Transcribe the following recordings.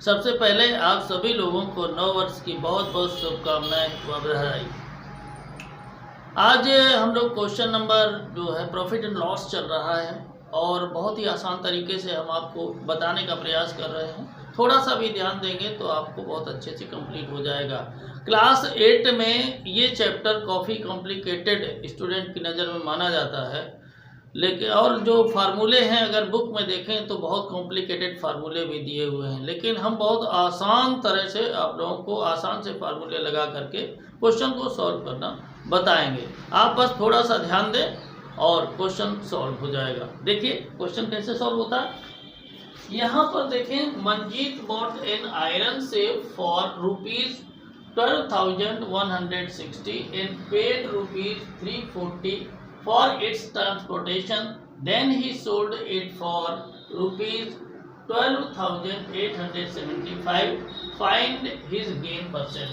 सबसे पहले आप सभी लोगों को नव वर्ष की बहुत बहुत शुभकामनाएं व बधाई। आज हम लोग क्वेश्चन नंबर जो है प्रॉफिट एंड लॉस चल रहा है और बहुत ही आसान तरीके से हम आपको बताने का प्रयास कर रहे हैं। थोड़ा सा भी ध्यान देंगे तो आपको बहुत अच्छे से कंप्लीट हो जाएगा। क्लास 8 में ये चैप्टर काफ़ी कॉम्प्लिकेटेड स्टूडेंट की नज़र में माना जाता है, लेकिन और जो फार्मूले हैं अगर बुक में देखें तो बहुत कॉम्प्लिकेटेड फार्मूले भी दिए हुए हैं, लेकिन हम बहुत आसान तरह से आप लोगों को आसान से फार्मूले लगा करके क्वेश्चन को सॉल्व करना बताएंगे। आप बस थोड़ा सा ध्यान दें और क्वेश्चन सॉल्व हो जाएगा। देखिए क्वेश्चन कैसे सॉल्व होता है। यहाँ पर देखें, Manjeet bot an iron safe for ₹12,160 and paid ₹340 for its transportation. Then he sold it for ₹12,875. Find his gain percent.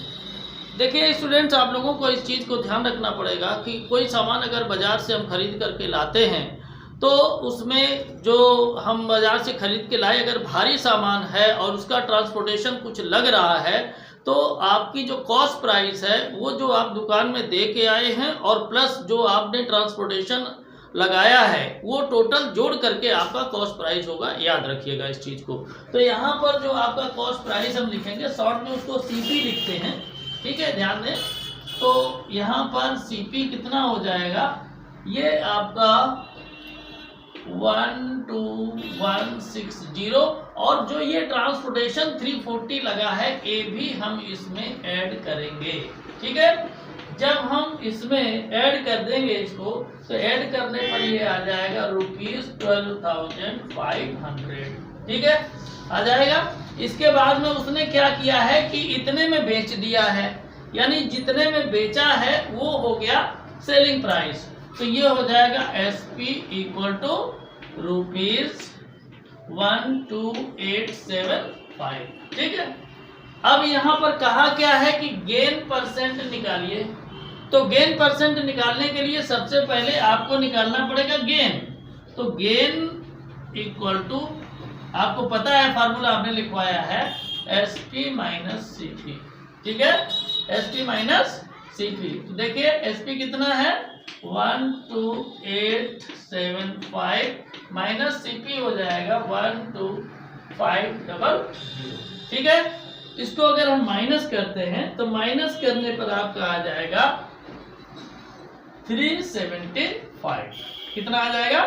देखिए स्टूडेंट्स, आप लोगों को इस चीज़ को ध्यान रखना पड़ेगा कि कोई सामान अगर बाज़ार से हम खरीद करके लाते हैं तो उसमें जो हम बाज़ार से खरीद के लाए अगर भारी सामान है और उसका ट्रांसपोर्टेशन कुछ लग रहा है तो आपकी जो कॉस्ट प्राइस है वो जो आप दुकान में दे के आए हैं और प्लस जो आपने ट्रांसपोर्टेशन लगाया है वो टोटल जोड़ करके आपका कॉस्ट प्राइस होगा। याद रखिएगा इस चीज़ को। तो यहाँ पर जो आपका कॉस्ट प्राइस हम लिखेंगे, शॉर्ट में उसको सीपी लिखते हैं, ठीक है, ध्यान दें। तो यहाँ पर सीपी कितना हो जाएगा, ये आपका 12,160 और जो ये ट्रांसपोर्टेशन 340 लगा है ये भी हम इसमें ऐड करेंगे, ठीक है। जब हम इसमें ऐड कर देंगे इसको तो ऐड करने पर ये आ जाएगा ₹12,500, ठीक है, आ जाएगा। इसके बाद में उसने क्या किया है कि इतने में बेच दिया है, यानी जितने में बेचा है वो हो गया सेलिंग प्राइस। तो ये हो जाएगा SP इक्वल टू ₹12,875, ठीक है। अब यहाँ पर कहा क्या है कि गेन परसेंट निकालिए। तो गेन परसेंट निकालने के लिए सबसे पहले आपको निकालना पड़ेगा गेन। तो गेन इक्वल टू, आपको पता है फार्मूला आपने लिखवाया है, SP माइनस CP, ठीक है, SP माइनस CP। तो देखिए SP कितना है 12,875 माइनस CP हो जाएगा 12,500, ठीक है। इसको अगर हम माइनस करते हैं तो माइनस करने पर आपका आ जाएगा 375। कितना आ जाएगा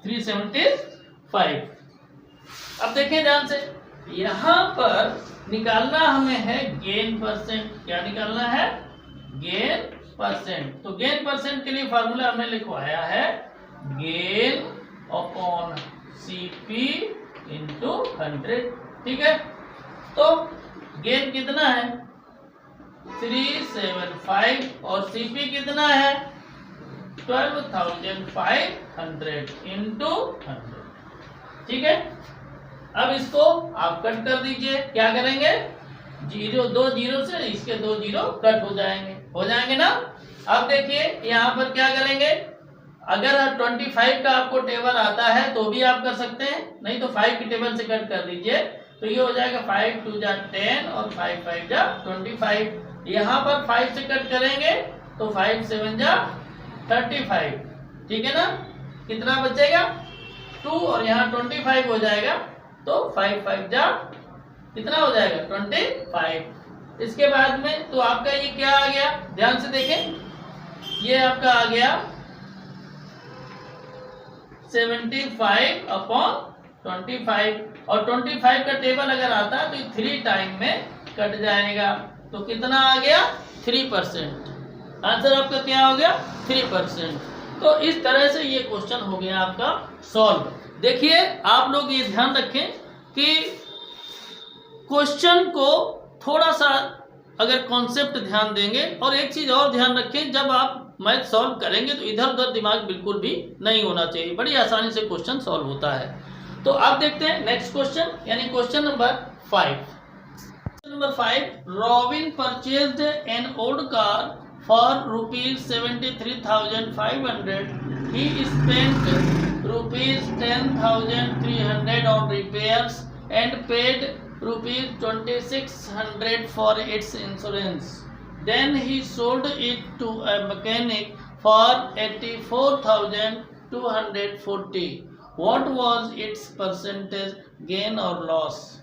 375। अब देखें ध्यान से, यहाँ पर निकालना हमें है गेन परसेंट। क्या निकालना है, गेन परसेंट। तो गेन परसेंट के लिए फार्मूला हमने लिखवाया है गेन अपॉन CP इंटू 100, ठीक है। तो गेन कितना है 375 और CP कितना है 12,500 इंटू 100, ठीक है। अब इसको आप कट कर दीजिए। क्या करेंगे, दो जीरो से इसके 2 जीरो कट हो जाएंगे ना। अब देखिए यहाँ पर क्या करेंगे, अगर 25 का आपको टेबल आता है तो भी आप कर सकते हैं, नहीं तो 5 की टेबल से कट कर दीजिए। तो ये हो जाएगा 5 2 जा 10 और 5 5 जा 25। यहाँ पर 5 से कट करेंगे तो 5 7 जा 35, ठीक है ना। कितना बचेगा 2 और यहाँ 25 हो जाएगा तो 5 5 जा कितना हो जाएगा 25। इसके बाद में तो आपका ये क्या आ गया, ध्यान से देखें, ये आपका आ गया 75 अपॉन 25 और 25 का टेबल अगर आता है तो 3 टाइम में कट जाएगा। तो कितना आ गया 3%। आंसर आपका क्या हो गया 3%। तो इस तरह से ये क्वेश्चन हो गया आपका सॉल्व। देखिए आप लोग ये ध्यान रखें कि क्वेश्चन को थोड़ा सा अगर कॉन्सेप्ट ध्यान देंगे, और एक चीज़ और ध्यान रखें, जब आप मैथ सॉल्व करेंगे तो इधर उधर दिमाग बिल्कुल भी नहीं होना चाहिए, बड़ी आसानी से क्वेश्चन सॉल्व होता है। तो आप देखते हैं नेक्स्ट क्वेश्चन, यानी question number 5। Question number 5, robin purchased an old car for ₹73,500. He spent ₹10,300 on repairs and paid ₹2600 for its insurance. Then he sold it to a mechanic for 84,240. What was its percentage gain or loss?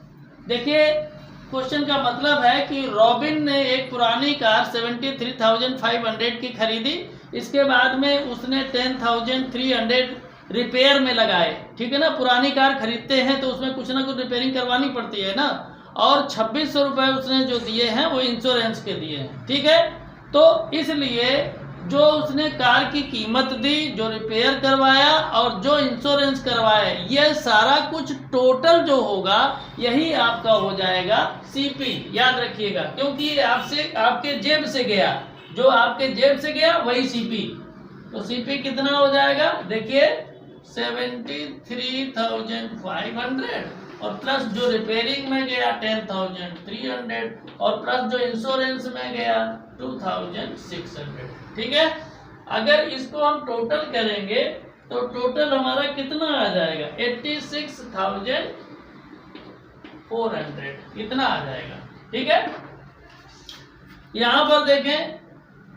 देखिए question का मतलब है कि robin ने एक पुरानी car 73,500 की खरीदी, इसके बाद में उसने 10,300 रिपेयर में लगाए। ठीक है ना, पुरानी कार खरीदते हैं तो उसमें कुछ ना कुछ रिपेयरिंग करवानी पड़ती है ना, और 2600 रुपये उसने जो दिए हैं वो इंश्योरेंस के दिए हैं। ठीक है, तो इसलिए जो उसने कार की कीमत दी, जो रिपेयर करवाया और जो इंश्योरेंस करवाया, ये सारा कुछ टोटल जो होगा यही आपका हो जाएगा सीपी। याद रखिएगा, क्योंकि ये आपके जेब से गया, जो आपके जेब से गया वही सीपी। तो सीपी कितना हो जाएगा, देखिए 73,500 और प्लस जो रिपेयरिंग में गया 10,300 और प्लस जो इंश्योरेंस में गया 2,600। ठीक है, अगर इसको हम टोटल करेंगे तो टोटल हमारा कितना आ जाएगा, 86,400 इतना आ जाएगा। ठीक है, यहां पर देखें,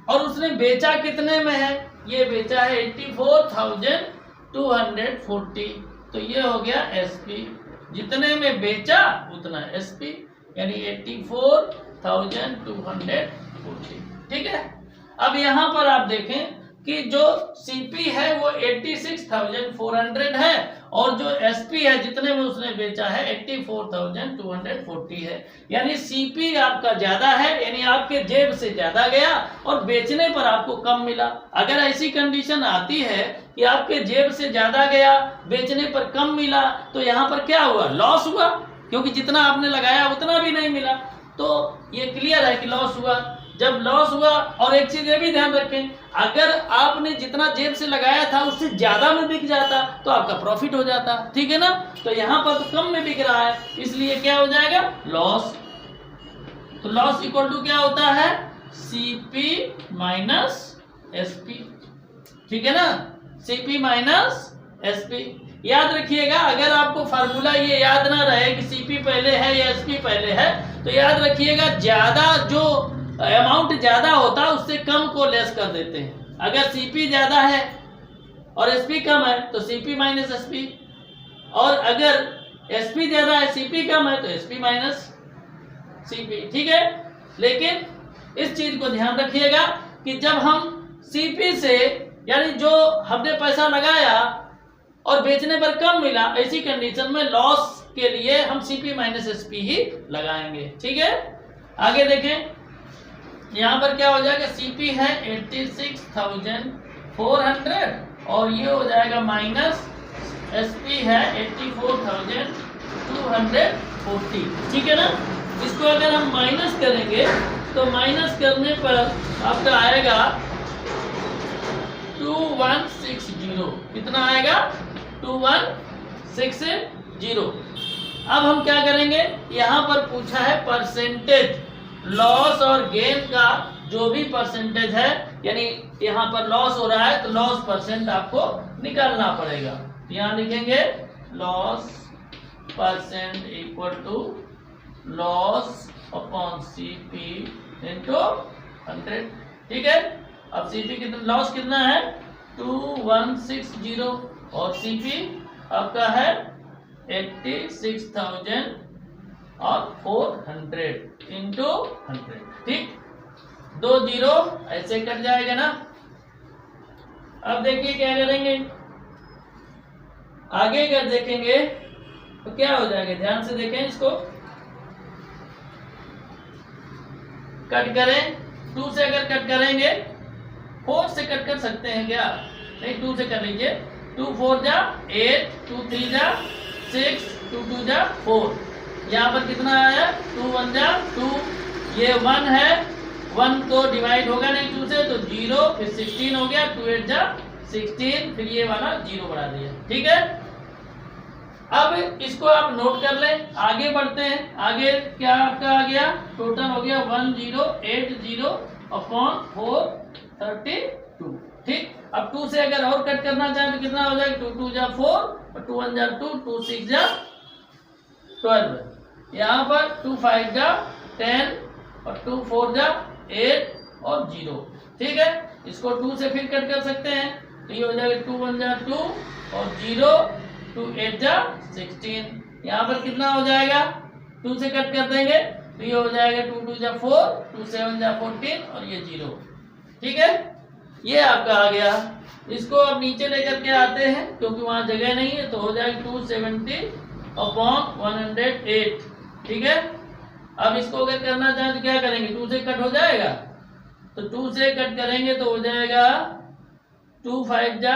और उसने बेचा कितने में है, ये बेचा है 84,240, तो ये हो गया एसपी। जितने में बेचा उतना एसपी, यानी 84,240। ठीक है, अब यहां पर आप देखें कि जो सीपी है वो 86,400 है और जो एसपी है जितने में उसने बेचा है 84,240 है, यानी सीपी आपका ज्यादा है, यानी आपके जेब से ज्यादा गया और बेचने पर आपको कम मिला। अगर ऐसी कंडीशन आती है कि आपके जेब से ज्यादा गया, बेचने पर कम मिला, तो यहाँ पर क्या हुआ, लॉस हुआ, क्योंकि जितना आपने लगाया उतना भी नहीं मिला। तो ये क्लियर है कि लॉस हुआ। जब लॉस हुआ, और एक चीज ये भी ध्यान रखें, अगर आपने जितना जेब से लगाया था उससे ज्यादा में बिक जाता तो आपका प्रॉफिट हो जाता। ठीक है ना, तो यहाँ पर तो कम में बिक रहा है, इसलिए क्या हो जाएगा, लॉस। तो लॉस इक्वल टू क्या होता है, सीपी माइनस एसपी। ठीक है ना, सीपी माइनस एसपी। याद रखिएगा, अगर आपको फार्मूला ये याद ना रहे कि सीपी पहले है या एसपी पहले है, तो याद रखिएगा ज्यादा जो अमाउंट ज्यादा होता है उससे कम को लेस कर देते हैं। अगर सीपी ज्यादा है और एसपी कम है तो सीपी माइनस एसपी, और अगर एसपी ज्यादा है सीपी कम है तो एसपी माइनस सीपी। ठीक है, लेकिन इस चीज को ध्यान रखिएगा कि जब हम सीपी से, यानी जो हमने पैसा लगाया और बेचने पर कम मिला, ऐसी कंडीशन में लॉस के लिए हम सीपी माइनस एसपी ही लगाएंगे। ठीक है, आगे देखें, यहाँ पर क्या हो जाएगा, सीपी है 86,400 और ये हो जाएगा माइनस एसपी है 84,240। ठीक है ना, इसको अगर हम माइनस करेंगे तो माइनस करने पर आपका आएगा 2160। कितना आएगा, 2160। अब हम क्या करेंगे, यहाँ पर पूछा है परसेंटेज, लॉस और गेन का जो भी परसेंटेज है, यानी यहाँ पर लॉस हो रहा है तो लॉस परसेंट आपको निकालना पड़ेगा। यहाँ लिखेंगे loss percent equal to loss upon CP into 100। ठीक है, अब सीपी कितना, लॉस कितना है 2160 और सीपी आपका है 86,400 इंटू 100। ठीक, 2 जीरो ऐसे कट जाएगा ना। अब देखिए क्या करेंगे, आगे अगर देखेंगे तो क्या हो जाएगा, ध्यान से देखें इसको, कट करें 2 से, अगर कट करेंगे 4 से कट कर सकते हैं क्या, नहीं 2 से कर लीजिए, 2 4 जा 8, 2 3 जा 6, 2 2 जा 4। यहाँ पर कितना आया, 2 1 जा 2, ये 1 है, 1 तो डिवाइड होगा नहीं 2 से, तो 0, फिर 16 हो गया, 2 8 जा 16, फिर ये वाला 0 बढ़ा दिया। ठीक है, अब इसको आप नोट कर लें, आगे बढ़ते हैं। आगे क्या आपका आ गया, टोटल हो गया 1080 अपॉन 432। ठीक, अब 2 से अगर और कट करना चाहे तो कितना हो जाएगा, 2 2 जा 4 और 2 1 जा 2, 2 6 जा 12। यहाँ पर 2 5 जा 10 और 2 4 जा 8 और 0। ठीक है, इसको 2 से फिर कट कर सकते हैं, तो ये हो जाएगा 2 1 जा 2 और 0, 2 8 जा 16। यहाँ पर कितना हो जाएगा, 2 से कट कर देंगे तो ये हो जाएगा 2 2 जा 4, 2 7 जा 14 और ये 0। ठीक है, ये आपका आ गया। इसको अब नीचे लेकर के आते हैं क्योंकि वहां जगह नहीं है, तो हो जाएगा 270 अपॉन 108। ठीक है, अब इसको अगर करना चाहें तो क्या करेंगे, 2 से कट हो जाएगा, तो 2 से कट करेंगे तो हो जाएगा 2 5 जा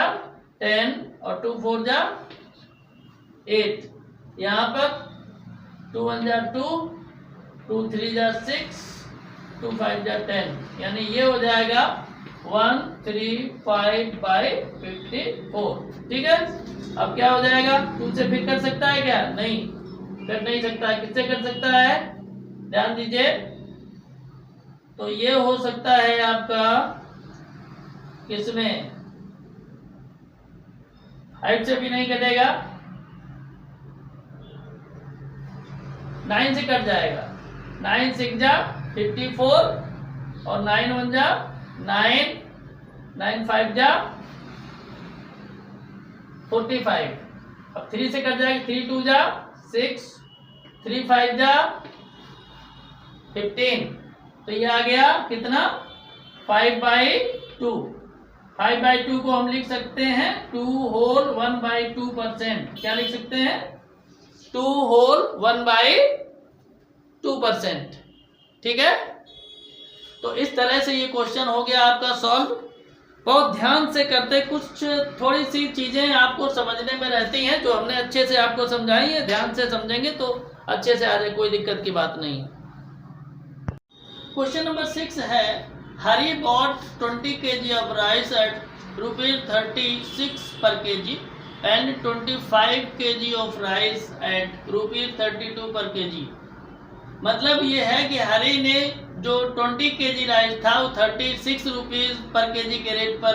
10 और 2 4 जा 8। यहाँ पर 2 1 जा 2, 2 3 जा 6, 2 5 जा 10, यानी ये हो जाएगा 135/54। ठीक है, अब क्या हो जाएगा, 2 से फिर कर सकता है क्या, नहीं कर नहीं सकता है, किससे कर सकता है, ध्यान दीजिए, तो ये हो सकता है आपका किसमें, 8 से भी नहीं कटेगा, 9 से कट जाएगा, 9 6 जा 54 और 9 1 जा 9, 9 5 जा 45। अब 3 से कट जाएगा, 3 2 जा 6, 3 5 जा 15, तो ये आ गया कितना 5/2। 5/2 को हम लिख सकते हैं 2 होल 1/2%। क्या लिख सकते हैं, 2 होल 1/2%। ठीक है, तो इस तरह से ये क्वेश्चन हो गया आपका सॉल्व। बहुत ध्यान से करते, कुछ थोड़ी सी चीजें आपको समझने में रहती हैं जो हमने अच्छे से आपको समझाई है, ध्यान से समझेंगे तो अच्छे से आ जाए, कोई दिक्कत की बात नहीं है। क्वेश्चन नंबर 6 है, Hari bought 20 kg of rice at ₹36 per kg and 25 kg of rice at ₹32 per kg। मतलब ये है कि हरी ने जो 20 kg राइस था वो 36 रुपीज पर केजी के रेट पर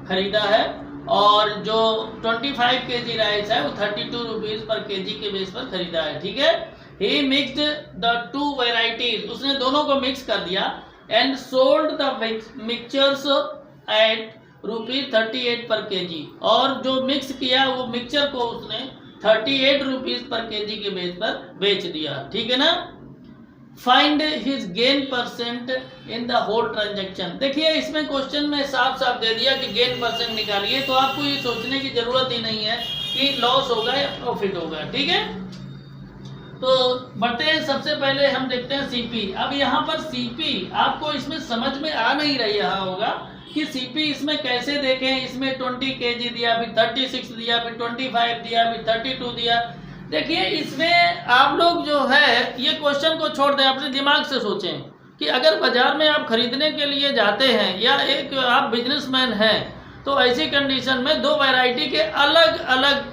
खरीदा है, और जो 25 kg राइस है वो 32 रुपीज पर केजी के बेस पर खरीदा है। ठीक है, ही मिक्स्ड द 2 वेराइटीज, उसने दोनों को मिक्स कर दिया, and sold the mixtures at ₹38 per KG, और जो मिक्स किया वो मिक्सचर को उसने 38 रुपीज पर केजी के बेस पर बेच दिया। ठीक है ना, find his gain percent in the whole transaction. देखिए इसमें क्वेश्चन में साफ साफ दे दिया कि गेन परसेंट निकालिए, तो आपको ये सोचने की जरूरत ही नहीं है कि लॉस होगा या प्रॉफिट होगा। ठीक है, तो बढ़ते हैं, सबसे पहले हम देखते हैं सीपी। अब यहाँ पर सीपी आपको इसमें समझ में आ नहीं रहा होगा कि सीपी इसमें कैसे देखें, इसमें 20 kg दिया, फिर 36 दिया, फिर 25 दिया, फिर 32 दिया। देखिए इसमें आप लोग जो है ये क्वेश्चन को छोड़ दें, अपने दिमाग से सोचें कि अगर बाजार में आप खरीदने के लिए जाते हैं या एक आप बिजनेसमैन हैं, तो ऐसी कंडीशन में 2 वैरायटी के अलग अलग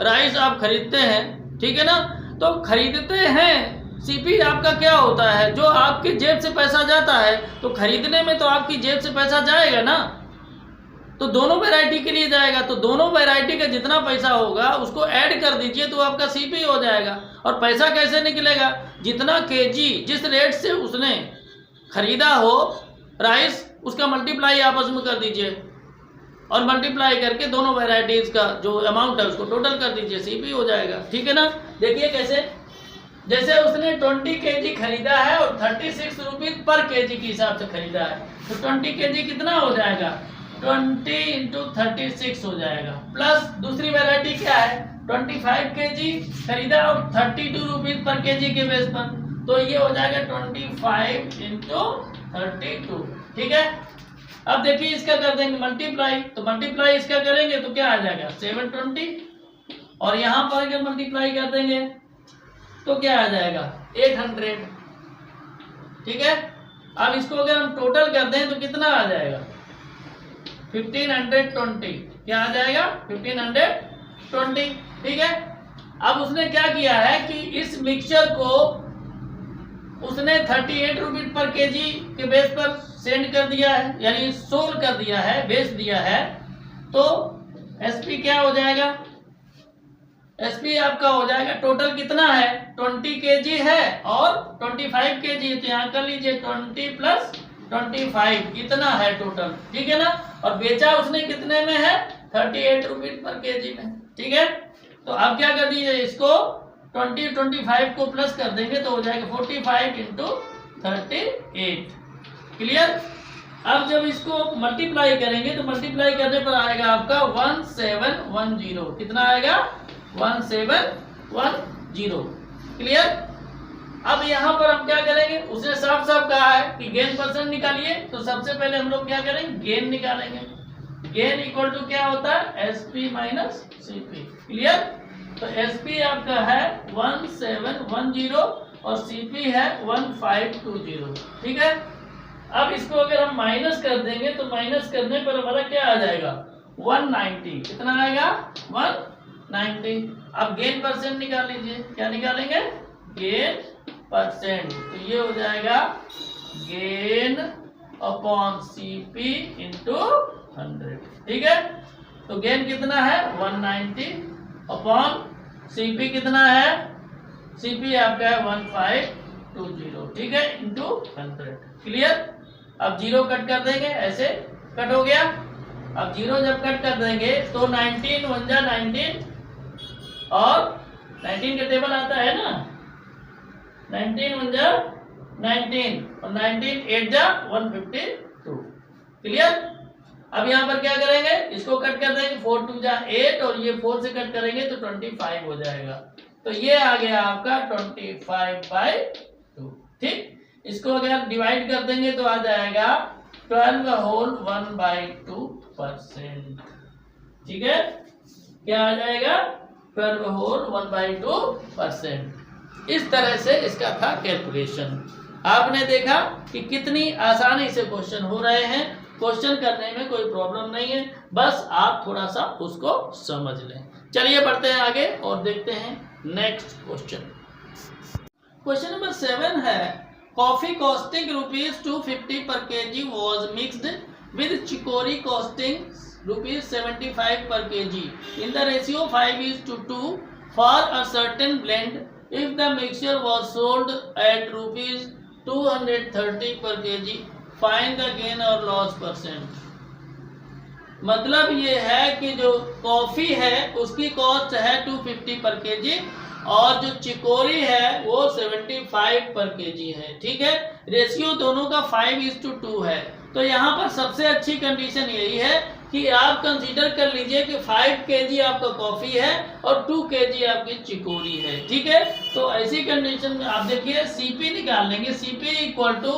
राइस आप खरीदते हैं। ठीक है ना, तो खरीदते हैं, सीपी आपका क्या होता है, जो आपकी जेब से पैसा जाता है, तो खरीदने में तो आपकी जेब से पैसा जाएगा ना, तो दोनों वैरायटी के लिए जाएगा, तो दोनों वैरायटी का जितना पैसा होगा उसको ऐड कर दीजिए तो आपका सीपी हो जाएगा। और पैसा कैसे निकलेगा, जितना केजी जिस रेट से उसने खरीदा हो राइस उसका मल्टीप्लाई आपस में कर दीजिए, और मल्टीप्लाई करके दोनों वैरायटीज का जो अमाउंट है उसको टोटल कर दीजिए, सीपी हो जाएगा। ठीक है ना, देखिए कैसे, जैसे उसने 20 kg खरीदा है और 36 रुपीज पर केजी के हिसाब से खरीदा है, तो 20 kg कितना हो जाएगा, 20 × 36 हो जाएगा, प्लस दूसरी वैरायटी क्या है 25 kg खरीदा और 32 रुपीज पर केजी के बेस पर, तो ये हो जाएगा 25 × 32। ठीक है, अब देखिए इसका कर देंगे मल्टीप्लाई, तो मल्टीप्लाई इसका करेंगे तो क्या आ जाएगा 720, और यहाँ पर अगर मल्टीप्लाई कर देंगे तो क्या आ जाएगा 800। ठीक है, अब इसको अगर हम टोटल कर दें तो कितना आ जाएगा 1520। क्या आ जाएगा 1520। ठीक है, अब उसने क्या किया है कि इस मिक्सचर को उसने 38 रुपीज पर केजी के बेस पर सेंड कर दिया है, यानी सोल्ड कर दिया है, बेच दिया है, तो एसपी क्या हो जाएगा एसपी आपका हो जाएगा, टोटल कितना है 20 kg है और 25 kg, तो यहाँ कर लीजिए 20 प्लस 25 कितना है टोटल, ठीक है ना। और बेचा उसने कितने में है 38 रुपीज पर केजी में, ठीक है। तो अब क्या कर दीजिए, इसको 25 को प्लस कर देंगे तो हो जाएगा 45 इंटू 38, क्लियर। अब जब इसको मल्टीप्लाई करेंगे तो मल्टीप्लाई करने पर आएगा आपका 1710, कितना आएगा 1710, क्लियर। अब यहाँ पर हम क्या करेंगे, उसने साफ साफ कहा है कि गेन परसेंट निकालिए, तो सबसे पहले हम लोग क्या करेंगे, गेन निकालेंगे। गेन इक्वल टू क्या होता है एसपी माइनस सीपी, क्लियर। तो एसपी आपका है 1710 और सीपी है 1520, ठीक है। अब इसको अगर हम माइनस कर देंगे तो माइनस करने पर हमारा क्या आ जाएगा 190, कितना आएगा 190। अब गेन परसेंट निकाल लीजिए, क्या निकालेंगे गेन परसेंट, तो ये हो जाएगा गेन अपॉन सीपी इंटू 100, ठीक है। तो गेन कितना है 190 अपॉन सीपी कितना है, सीपी आपका है 1520, ठीक है, इंटू 100, क्लियर। अब जीरो कट कर देंगे, ऐसे कट हो गया। अब जीरो जब कट कर देंगे तो 19 1 जा 19 और 19 का टेबल आता है ना, 19 1 जा 19 और 19 8 जा 152, क्लियर। अब यहाँ पर क्या करेंगे, इसको कट कर देंगे, 4 2 जा 8 और ये 4 से कट करेंगे तो 25 हो जाएगा। तो ये आ गया आपका 25/2, ठीक। इसको अगर डिवाइड कर देंगे तो आ जाएगा 12 होल 1/2%, ठीक है। क्या आ जाएगा 12 होल 1/2%। इस तरह से इसका था कैलकुलेशन। आपने देखा कि कितनी आसानी से क्वेश्चन हो रहे हैं, क्वेश्चन करने में कोई प्रॉब्लम नहीं है, बस आप थोड़ा सा उसको समझ लें। चलिए बढ़ते हैं आगे और देखते हैं नेक्स्ट क्वेश्चन। क्वेश्चन नंबर 7 है, coffee costing ₹250 per kg was mixed with chicory costing ₹75 per kg in the ratio 5:2 for a certain blend. If the mixture was sold at ₹230 per kg, find the gain or loss percent. मतलब ये है कि जो coffee है उसकी cost है 250 पर KG और जो चिकोरी है वो 75 पर केजी है, ठीक है। रेशियो दोनों का 5:2 है। तो यहाँ पर सबसे अच्छी कंडीशन यही है कि आप कंसीडर कर लीजिए कि 5 केजी आपका कॉफी है और 2 केजी आपकी चिकोरी है, ठीक है। तो ऐसी कंडीशन में आप देखिए सीपी निकाल लेंगे, सीपी इक्वल टू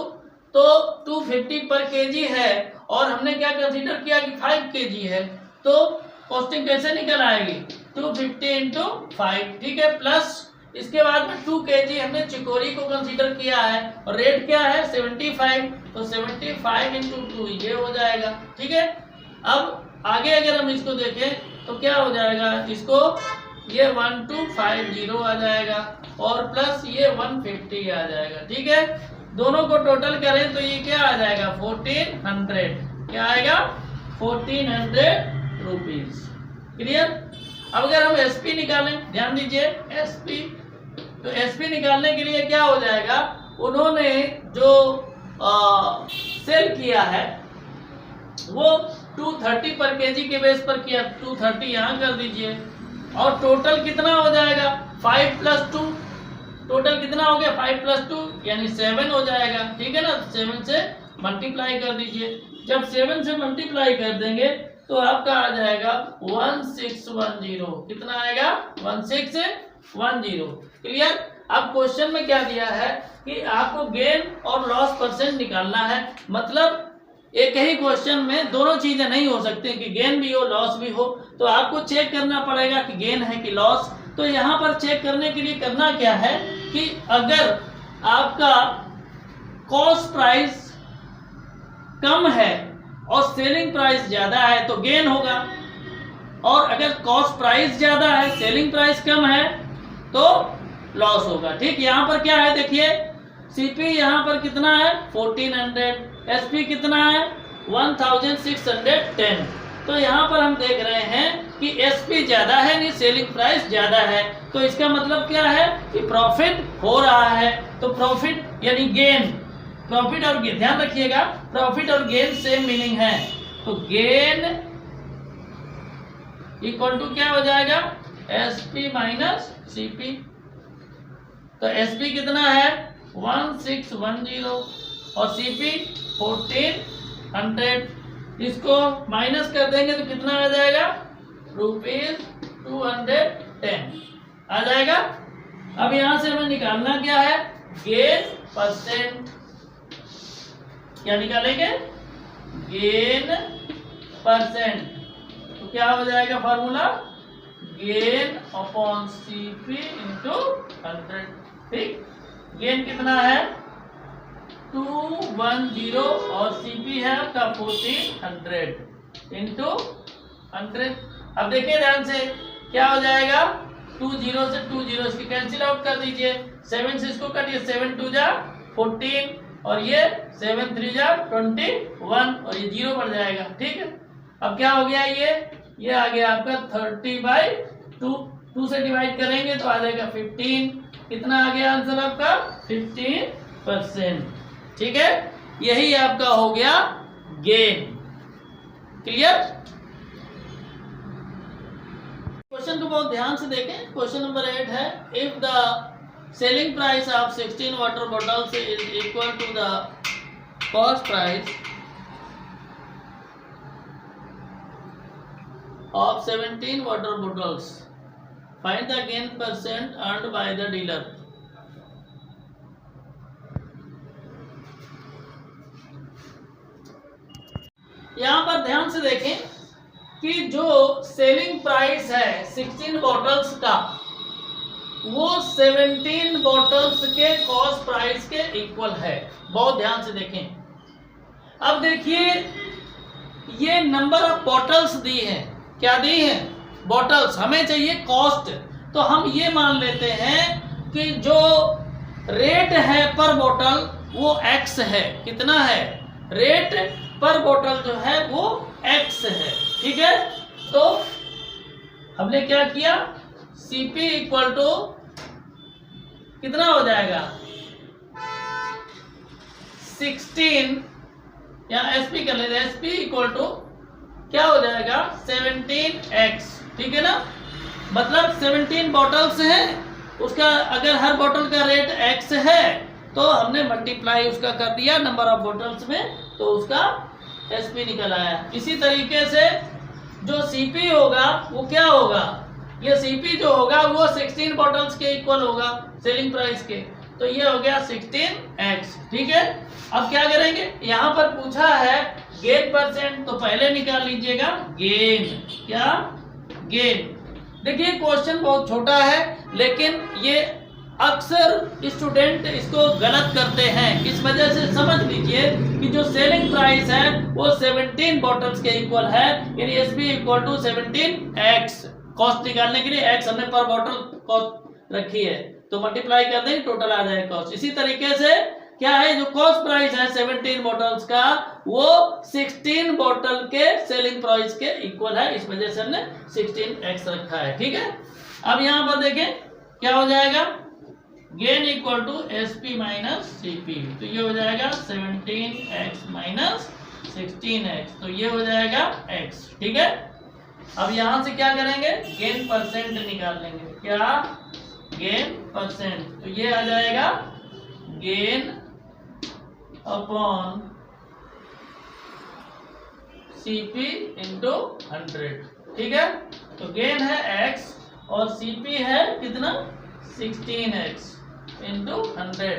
तो 250 पर केजी है और हमने क्या कंसीडर किया कि 5 केजी है, तो कॉस्टिंग कैसे निकल आएगी 250 इंटू 5, ठीक है, प्लस इसके बाद में 2 केजी हमने चिकोरी को कंसीडर किया है और रेट क्या है 75, तो 75 इंटू 2 ये हो जाएगा, ठीक है। अब आगे अगर हम इसको देखें तो क्या हो जाएगा, इसको ये 1250 आ जाएगा और प्लस ये 150 आ जाएगा, ठीक है। दोनों को टोटल करें तो ये क्या आ जाएगा 1400, क्या आएगा 1400 रुपीज, क्लियर। अब अगर हम एसपी निकालें, ध्यान दीजिए एसपी, तो एसपी निकालने के लिए क्या हो जाएगा, उन्होंने जो सेल किया है वो 230 पर केजी के बेस पर किया, 230 यहाँ कर दीजिए और टोटल कितना हो जाएगा 5 + 2, टोटल कितना हो गया 5 + 2 यानी 7 हो जाएगा, ठीक है ना। 7 से मल्टीप्लाई कर दीजिए, जब 7 से मल्टीप्लाई कर देंगे तो आपका आ जाएगा 1610, कितना आएगा 1610, क्लियर। अब क्वेश्चन में क्या दिया है कि आपको गेन और लॉस परसेंट निकालना है, मतलब एक ही क्वेश्चन में दोनों चीजें नहीं हो सकती कि गेन भी हो लॉस भी हो, तो आपको चेक करना पड़ेगा कि गेन है कि लॉस। तो यहाँ पर चेक करने के लिए करना क्या है कि अगर आपका कॉस्ट प्राइस कम है और सेलिंग प्राइस ज्यादा है तो गेन होगा, और अगर कॉस्ट प्राइस ज्यादा है सेलिंग प्राइस कम है तो लॉस होगा, ठीक। यहाँ पर क्या है देखिए, सीपी यहाँ पर कितना है 1400, एसपी कितना है 1610, तो यहाँ पर हम देख रहे हैं कि एसपी ज्यादा है, नहीं सेलिंग प्राइस ज्यादा है, तो इसका मतलब क्या है कि प्रॉफिट हो रहा है। तो प्रॉफिट यानी गेन, प्रॉफिट और गेन, ध्यान रखिएगा प्रॉफिट और गेन सेम मीनिंग है। तो गेन इक्वल टू क्या हो जाएगा, एसपी माइनस सीपी। तो एसपी कितना है 1610 और सीपी 1400। इसको माइनस कर देंगे तो कितना आ जाएगा ₹210 आ जाएगा। अब यहां से हमें निकालना क्या है, गेन परसेंट। क्या निकालेंगे, गेन परसेंट। तो क्या हो जाएगा formula, gain upon CP into 100। ठीक, गेन कितना है 210 और सीपी है आपका 1400 इंटू 100। अब देखिए ध्यान से क्या हो जाएगा, 20 से 20 इसकी कैंसिल आउट कर दीजिए, 7 से इसको काटिए, 7 2 जा 14 और ये 7 3 जा 21 और ये 0 बढ़ जाएगा। ठीक है, अब क्या हो गया, ये आ गया आपका 30/2। 2 से डिवाइड करेंगे तो आ जाएगा 15। कितना आ गया आंसर आपका 15%। ठीक है, यही आपका हो गया गेन। क्लियर। क्वेश्चन को बहुत ध्यान से देखें। क्वेश्चन नंबर 8 है, if the selling price of 16 water bottles is equal to the cost price of 17 water bottles, find the gain percent earned by the dealer। यहां पर ध्यान से देखें कि जो सेलिंग प्राइस है 16 बॉटल्स का वो 17 बॉटल्स के कॉस्ट प्राइस के इक्वल है। बहुत ध्यान से देखें। अब देखिए ये नंबर ऑफ बॉटल्स दी है, क्या दी है, बॉटल्स। हमें चाहिए कॉस्ट, तो हम ये मान लेते हैं कि जो रेट है पर बोतल वो x है। कितना है, रेट पर बोतल जो है वो x है। ठीक है, तो हमने क्या किया, CP इक्वल टू कितना हो जाएगा 16 या SP कर लेते हैं, SP इक्वल टू क्या हो जाएगा 17x। ठीक है ना, मतलब 17 बॉटल्स हैं, उसका अगर हर बोतल का रेट x है तो हमने मल्टीप्लाई उसका कर दिया नंबर ऑफ बॉटल्स में, तो उसका SP निकल आया। इसी तरीके से जो CP होगा वो क्या होगा, ये CP जो होगा वो 16 बॉटल्स के इक्वल होगा सेलिंग प्राइस के, तो ये हो गया 16x। ठीक है, अब क्या करेंगे, यहाँ पर पूछा है गेन परसेंट, तो पहले निकाल लीजिएगा गेन। क्या, गेन। देखिए क्वेश्चन बहुत छोटा है लेकिन ये अक्सर स्टूडेंट इसको गलत करते हैं, इस वजह से समझ लीजिए कि जो सेलिंग प्राइस है वो 17 बॉटल्स के इक्वल है, यानी SP equal to 17x। Cost निकालने के लिए x हमने पर बॉटल कॉस्ट रखी है, तो मल्टीप्लाई कर देंगे टोटल आ जाएगा कॉस्ट। इसी तरीके से क्या है, जो कॉस्ट प्राइस है 17 बॉटल्स का वो 16 बॉटल के सेलिंग प्राइस के इक्वल है, इस वजह से हमने 16x रखा है। ठीक है, अब यहाँ पर देखें क्या हो जाएगा, gain equal to SP minus CP, तो ये हो जाएगा 17x माइनस 16x, तो ये हो जाएगा x। ठीक है, अब यहाँ से क्या करेंगे, गेन परसेंट निकाल लेंगे। क्या, गेन परसेंट, तो ये आ जाएगा गेन अपॉन CP इंटू 100। ठीक है, तो गेन है x और CP है कितना 16x इंटू 100,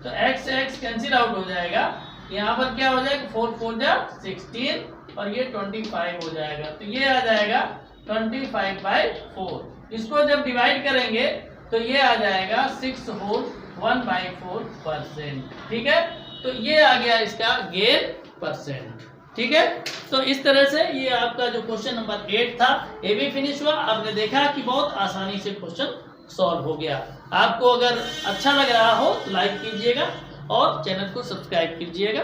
तो x कैंसिल आउट हो जाएगा। यहाँ पर क्या हो जाएगा 4 4 जा 16 और ये 25 हो जाएगा, तो ये आ जाएगा 25/4। इसको जब डिवाइड करेंगे तो ये आ जाएगा 6 होल 1/4%। ठीक है, तो ये आ गया इसका गेन परसेंट। ठीक है, तो इस तरह से ये आपका जो क्वेश्चन नंबर 8 था ये भी फिनिश हुआ। आपने देखा कि बहुत आसानी से क्वेश्चन सॉल्व हो गया। आपको अगर अच्छा लग रहा हो तो लाइक कीजिएगा और चैनल को सब्सक्राइब कीजिएगा।